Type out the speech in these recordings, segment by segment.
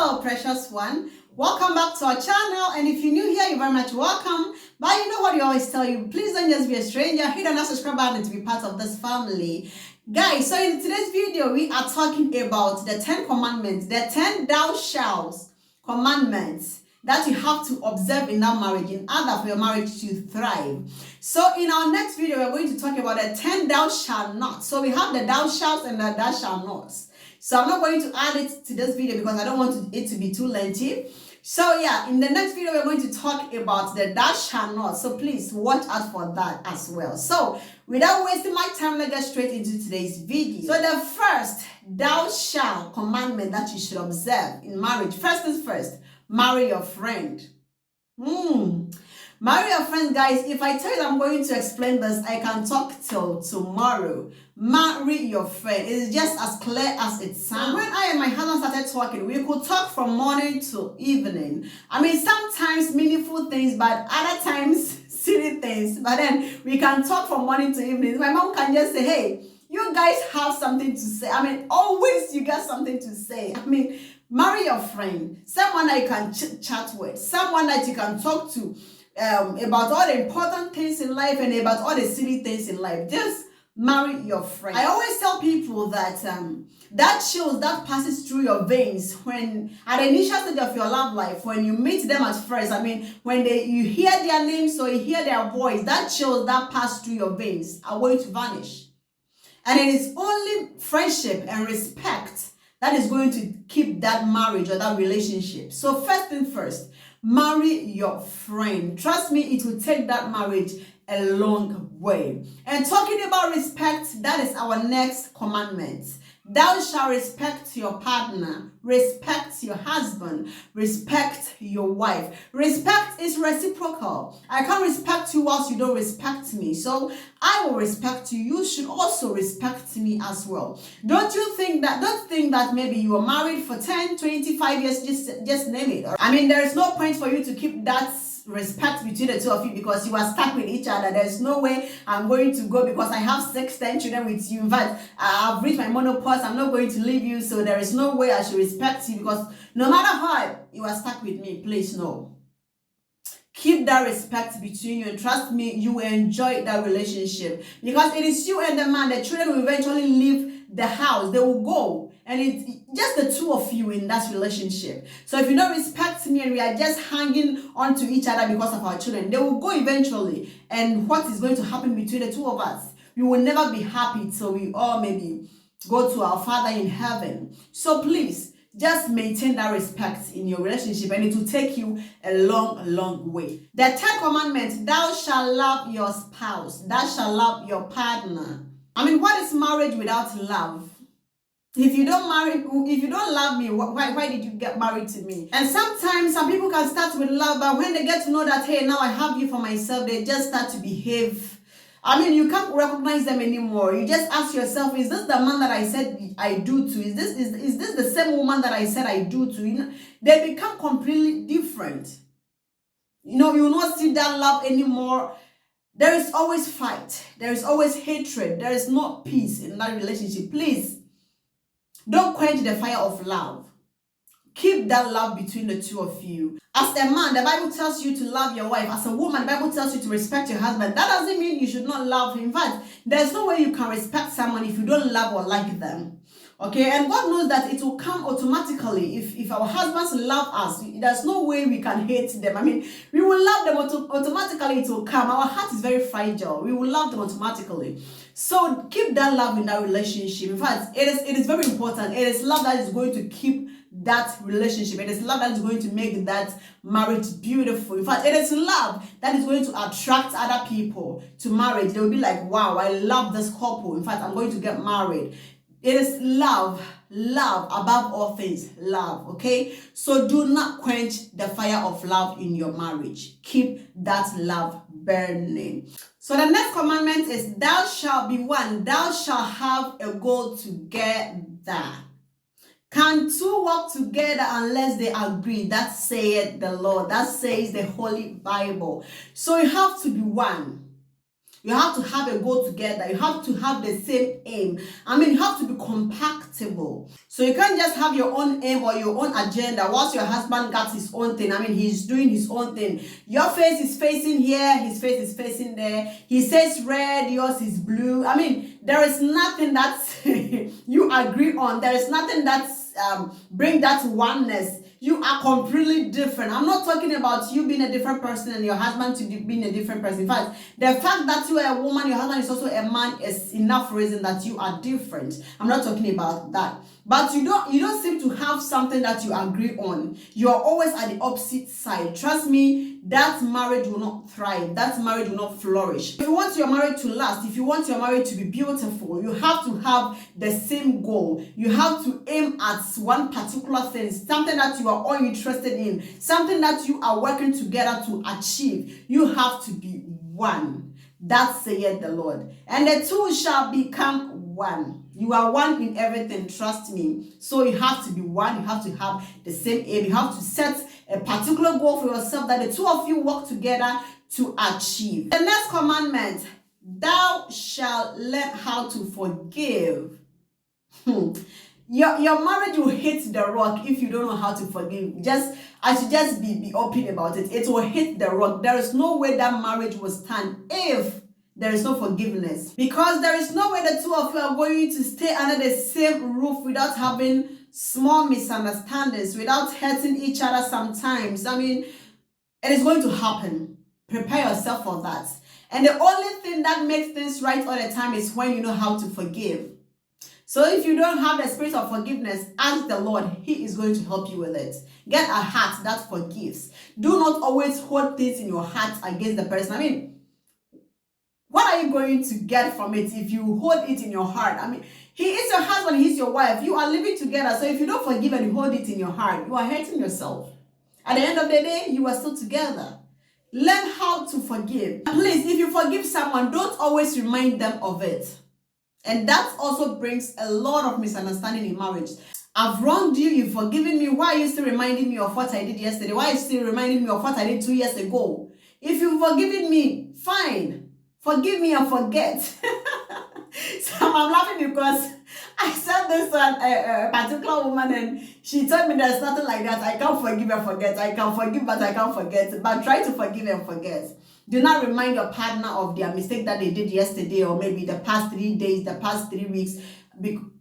Hello, precious one. Welcome back to our channel. And if you're new here, you're very much welcome. But you know what we always tell you, please don't just be a stranger. Hit on that subscribe button to be part of this family. Guys, so in today's video, we are talking about the 10 commandments, the 10 thou shalt commandments that you have to observe in that marriage in order for your marriage to thrive. So in our next video, we're going to talk about the 10 thou shalt not. So we have the thou shalt and the thou shalt not. So I'm not going to add it to this video because I don't want it to be too lengthy. So yeah, in the next video, we're going to talk about the thou shalt not. So please watch out for that as well. So without wasting my time, let's get straight into today's video. So the first thou shalt commandment that you should observe in marriage, first things first, marry your friend. Marry your friend, guys. If I tell you I'm going to explain this, I can talk till tomorrow. Marry your friend. It's just as clear as it sounds. When I and my husband started talking, we could talk from morning to evening. I mean, sometimes meaningful things, but other times silly things. But then we can talk from morning to evening. My mom can just say, hey, you guys have something to say. I mean, always you got something to say. I mean, marry your friend. Someone that you can chat with. Someone that you can talk to. About all the important things in life and about all the silly things in life. Just marry your friend. I always tell people that that chills that passes through your veins when at the initial stage of your love life, when you meet them at first, I mean, when you hear their names or you hear their voice, that chills that pass through your veins are going to vanish. And it is only friendship and respect that is going to keep that marriage or that relationship. So first thing first, marry your friend. Trust me, it will take that marriage a long way. And talking about respect, that is our next commandment. Thou shalt respect your partner, respect your husband, respect your wife. Respect is reciprocal. I can't respect you whilst you don't respect me. So I will respect you. You should also respect me as well. Don't think that maybe you are married for 10, 25 years, just name it. I mean, there is no point for you to keep that respect between the two of you because you are stuck with each other. There's no way I'm going to go because I have 10 children with you. In fact, I've reached my menopause. I'm not going to leave you. So there is no way I should respect you because no matter how you are stuck with me, please no. Keep that respect between you and trust me, you will enjoy that relationship because it is you and the man. The children will eventually leave the house. They will go. And it's just the two of you in that relationship. So if you don't respect me and we are just hanging on to each other because of our children, they will go eventually. And what is going to happen between the two of us? We will never be happy till we all maybe go to our Father in heaven. So please, just maintain that respect in your relationship and it will take you a long, long way. The 10th commandment, thou shalt love your spouse. Thou shalt love your partner. I mean, what is marriage without love? If you don't love me, why did you get married to me? And sometimes some people can start with love, but when they get to know that, hey, now I have you for myself, they just start to behave. I mean, you can't recognize them anymore. You just ask yourself, is this the man that I said I do to? Is this the same woman that I said I do to? You know, they become completely different. You know, you will not see that love anymore. There is always fight. There is always hatred. There is no peace in that relationship. Please, don't quench the fire of love. Keep that love between the two of you. As a man, the Bible tells you to love your wife. As a woman, the Bible tells you to respect your husband. That doesn't mean you should not love him. In fact, there's no way you can respect someone if you don't love or like them. Okay, and God knows that it will come automatically. If our husbands love us, there's no way we can hate them. I mean, we will love them automatically, it will come. Our heart is very fragile. We will love them automatically. So keep that love in that relationship. In fact, it is very important. It is love that is going to keep that relationship. It is love that is going to make that marriage beautiful. In fact, it is love that is going to attract other people to marriage. They will be like, wow, I love this couple. In fact, I'm going to get married. It is love above all things, love, okay? So do not quench the fire of love in your marriage. Keep that love burning. So the next commandment is, thou shalt be one. Thou shalt have a goal together. Can two walk together unless they agree? That saith the Lord. That says the Holy Bible. So you have to be one. You have to have a goal together. You have to have the same aim. I mean, you have to be compatible. So you can't just have your own aim or your own agenda whilst your husband got his own thing. I mean, he's doing his own thing. Your face is facing here, his face is facing there. He says red, yours is blue. I mean, there is nothing that you agree on. There is nothing that's bring that oneness. You are completely different. I'm not talking about you being a different person and your husband to being a different person. In fact, the fact that you are a woman, your husband is also a man is enough reason that you are different. I'm not talking about that. But you don't seem to have something that you agree on. You are always at the opposite side. Trust me, that marriage will not thrive. That marriage will not flourish. If you want your marriage to last, if you want your marriage to be beautiful, you have to have the same goal. You have to aim at one particular thing, something that you are all interested in, something that you are working together to achieve. You have to be one. That saith the Lord. And the two shall become one. You are one in everything, trust me. So you have to be one. You have to have the same aim. You have to set a particular goal for yourself that the two of you work together to achieve. The next commandment, thou shalt learn how to forgive. Your marriage will hit the rock if you don't know how to forgive. I should just be open about it. It will hit the rock. There is no way that marriage will stand if there is no forgiveness. Because there is no way the two of you are going to stay under the same roof without having small misunderstandings, without hurting each other sometimes. I mean, it is going to happen. Prepare yourself for that. And the only thing that makes things right all the time is when you know how to forgive. So if you don't have the spirit of forgiveness, ask the Lord. He is going to help you with it. Get a heart that forgives. Do not always hold things in your heart against the person. I mean, what are you going to get from it if you hold it in your heart? I mean, he is your husband, he's your wife. You are living together. So if you don't forgive and you hold it in your heart, you are hurting yourself. At the end of the day, you are still together. Learn how to forgive. Please, if you forgive someone, don't always remind them of it. And that also brings a lot of misunderstanding in marriage. I've wronged you, you've forgiven me. Why are you still reminding me of what I did yesterday? Why are you still reminding me of what I did 2 years ago? If you've forgiven me, fine. Forgive me and forget. So I'm laughing because I said this to a particular woman and she told me there's nothing like that. I can't forgive and forget. I can forgive but I can't forget. But try to forgive and forget. Do not remind your partner of their mistake that they did yesterday or maybe the past 3 days, the past 3 weeks.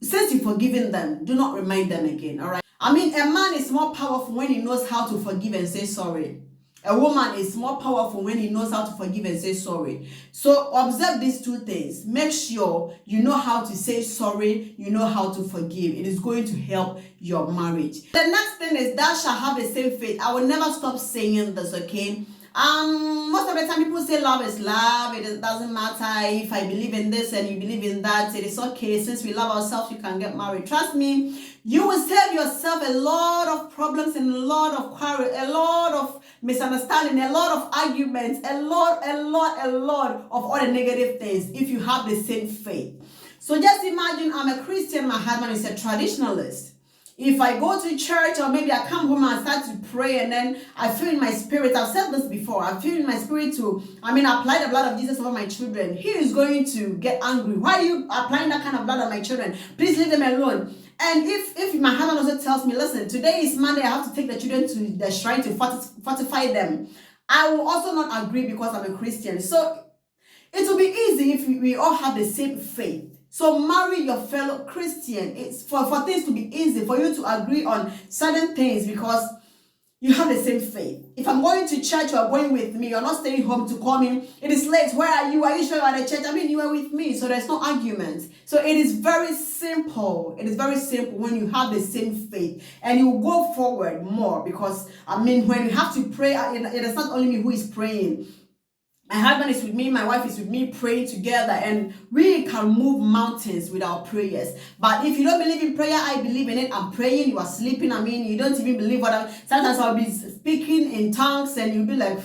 Since you've forgiven them, do not remind them again, all right? I mean, a man is more powerful when he knows how to forgive and say sorry. A woman is more powerful when he knows how to forgive and say sorry. So observe these two things. Make sure you know how to say sorry, you know how to forgive. It is going to help your marriage. The next thing is thou shalt have the same faith. I will never stop saying this, okay? Most of the time people say love is love. It doesn't matter if I believe in this and you believe in that. It is okay. Since we love ourselves, you can get married. Trust me, you will save yourself a lot of problems and a lot of quarrel, a lot of misunderstanding, a lot of arguments, a lot of all the negative things if you have the same faith. So just imagine I'm a Christian, my husband is a traditionalist. If I go to church or maybe I come home and start to pray and then I feel in my spirit, I've said this before, I feel in my spirit to, apply the blood of Jesus over my children. He is going to get angry. Why are you applying that kind of blood on my children? Please leave them alone. And if my husband also tells me, listen, today is Monday, I have to take the children to the shrine to fortify them, I will also not agree because I'm a Christian. So it will be easy if we all have the same faith. So marry your fellow Christian. It's for things to be easy, for you to agree on certain things because you have the same faith. If I'm going to church, you are going with me. You're not staying home to call me. It is late. Where are you? Are you sure you're at the church? I mean, you are with me. So there's no argument. So it is very simple. It is very simple when you have the same faith. And you go forward more because, when you have to pray, it is not only me who is praying. My husband is with me, my wife is with me, praying together, and we can move mountains with our prayers. But if you don't believe in prayer, I believe in it. I'm praying, you are sleeping. You don't even believe what sometimes I'll be speaking in tongues and you'll be like,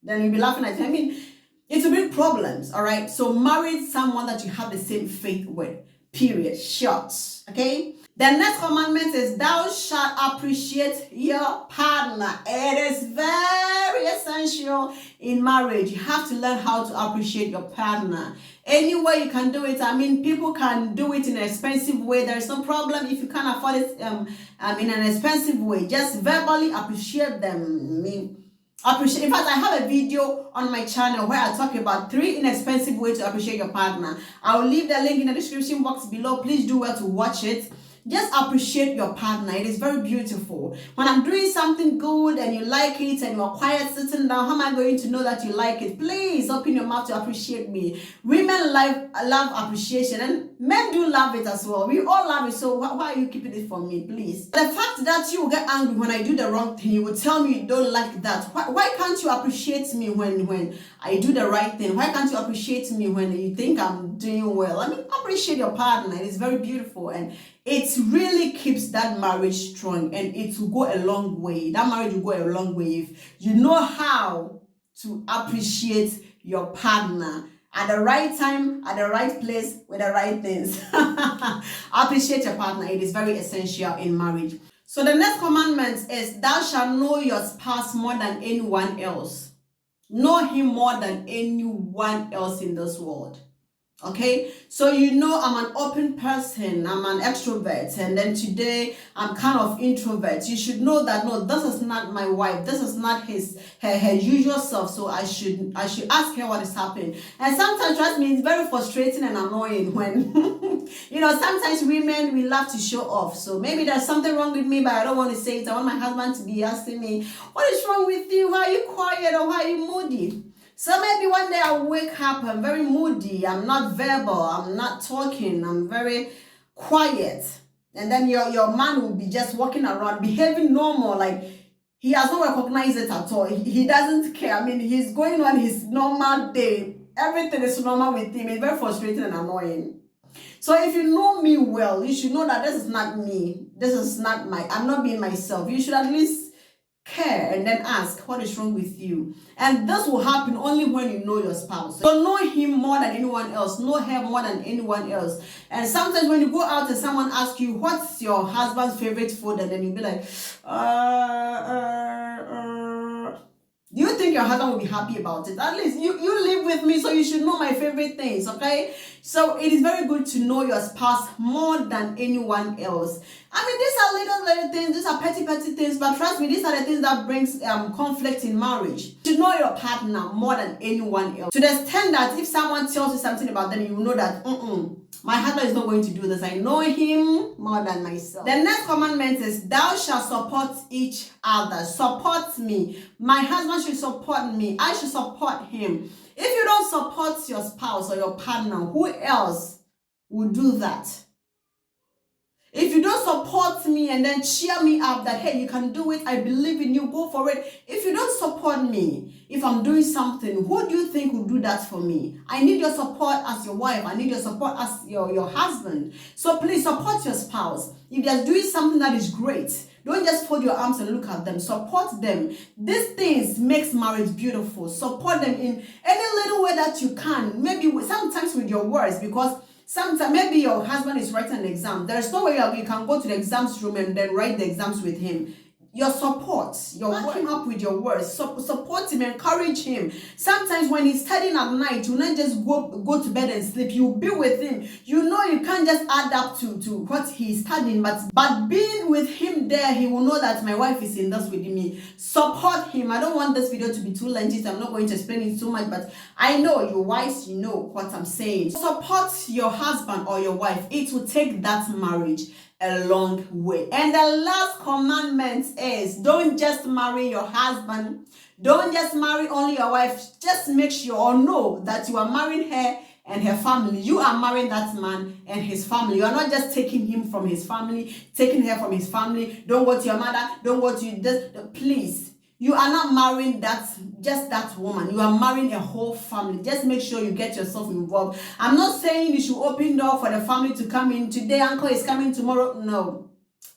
then you'll be laughing at me. It will bring problems, all right? So marry someone that you have the same faith with, period, short, okay? The next commandment is thou shalt appreciate your partner. It is very essential in marriage. You have to learn how to appreciate your partner. Any way you can do it. I mean, people can do it in an expensive way. There's no problem if you can't afford it in an expensive way. Just verbally appreciate them. I mean, appreciate. In fact, I have a video on my channel where I talk about 3 inexpensive ways to appreciate your partner. I'll leave the link in the description box below. Please do well to watch it. Just appreciate your partner. It is very beautiful. When I'm doing something good and you like it and you're quiet sitting down, how am I going to know that you like it? Please open your mouth to appreciate me. Women love appreciation, and men do love it as well. We all love it, so why are you keeping it from me, please? The fact that you will get angry when I do the wrong thing, you will tell me you don't like that. Why can't you appreciate me when I do the right thing? Why can't you appreciate me when you think I'm doing well? I mean, appreciate your partner. It is very beautiful, and it really keeps that marriage strong, and it will go a long way. That marriage will go a long way if you know how to appreciate your partner at the right time, at the right place, with the right things. Appreciate your partner. It is very essential in marriage. So the next commandment is thou shalt know your spouse more than anyone else. Know him more than anyone else in this world. Okay, so you know I'm an open person, I'm an extrovert, and then today I'm kind of introvert. You should know that no, this is not my wife, this is not her usual self, so I should ask her what is happening. And sometimes, trust me, it's very frustrating and annoying when you know, sometimes women, we love to show off. So maybe there's something wrong with me, but I don't want to say it. I want my husband to be asking me, what is wrong with you? Why are you quiet, or why are you moody? So maybe one day I'll wake up, I'm very moody, I'm not verbal, I'm not talking, I'm very quiet. And then your man will be just walking around, behaving normal, like he has not recognized it at all. He doesn't care. I mean, he's going on his normal day. Everything is normal with him. It's very frustrating and annoying. So if you know me well, you should know that this is not me. This is not I'm not being myself. You should at least care and then ask, what is wrong with you? And this will happen only when you know your spouse. So know him more than anyone else. Know her more than anyone else. And sometimes when you go out and someone asks you, what's your husband's favorite food? And then you'll be like, do you think your husband will be happy about it? At least you live with me, so you should know my favorite things, okay? So it is very good to know your spouse more than anyone else. I mean, these are little things, these are petty things, but trust me, these are the things that brings conflict in marriage. To know your partner more than anyone else. To the extent that if someone tells you something about them, you will know that, my husband is not going to do this. I know him more than myself. The next commandment is, thou shalt support each other. Support me. My husband should support me. I should support him. If you don't support your spouse or your partner, who else will do that? If you don't support me and then cheer me up that, hey, you can do it, I believe in you, go for it. If you don't support me, if I'm doing something, who do you think will do that for me? I need your support as your wife. I need your support as your husband. So please support your spouse. If they're doing something that is great, don't just fold your arms and look at them. Support them. These things makes marriage beautiful. Support them in any little way that you can. Maybe sometimes with your words, because sometimes maybe your husband is writing an exam. There's no way you can go to the exams room and then write the exams with him. Your support, back him up with your words. Support him, encourage him. Sometimes when he's studying at night, you not just go to bed and sleep. You be with him. You know you can't just add up to what he's studying, but being with him there, he will know that my wife is in this with me. Support him. I don't want this video to be too lengthy, so I'm not going to explain it too much, but I know you're wise, you know what I'm saying. Support your husband or your wife. It will take that marriage a long way. And the last commandment is, don't just marry your husband. Don't just marry only your wife. Just make sure or know that you are marrying her and her family. You are marrying that man and his family. You are not just taking him from his family, taking her from his family. Don't go to your mother. Don't go to this. Please. You are not marrying just that woman. You are marrying a whole family. Just make sure you get yourself involved. I'm not saying you should open door for the family to come in. Today, uncle is coming tomorrow. No.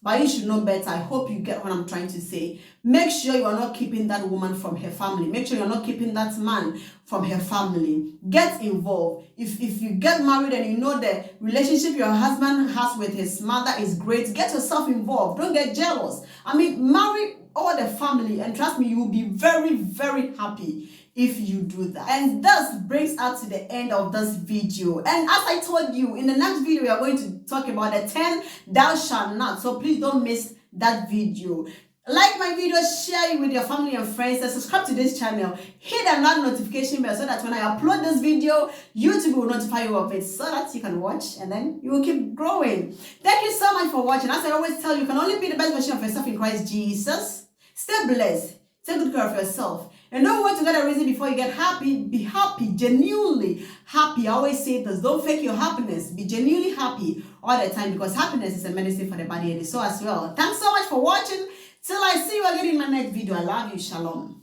but you should know better. I hope you get what I'm trying to say. Make sure you are not keeping that woman from her family. Make sure you're not keeping that man from her family. Get involved. If you get married and you know the relationship your husband has with his mother is great, get yourself involved. Don't get jealous. I mean, marry all the family, and trust me, you will be very, very happy if you do that. And this brings us to the end of this video. And as I told you, in the next video we are going to talk about the 10 thou shalt not. So please don't miss that video. Like my video, share it with your family and friends, and subscribe to this channel. Hit that notification bell so that when I upload this video, YouTube will notify you of it so that you can watch and then you will keep growing. Thank you so much for watching. As I always tell you, you can only be the best version of yourself in Christ Jesus. Stay blessed. Take good care of yourself. And don't wait to get a reason before you get happy. Be happy, genuinely happy. I always say this. Don't fake your happiness. Be genuinely happy all the time, because happiness is a medicine for the body and the soul as well. Thanks so much for watching. Till I see you again in my next video. I love you. Shalom.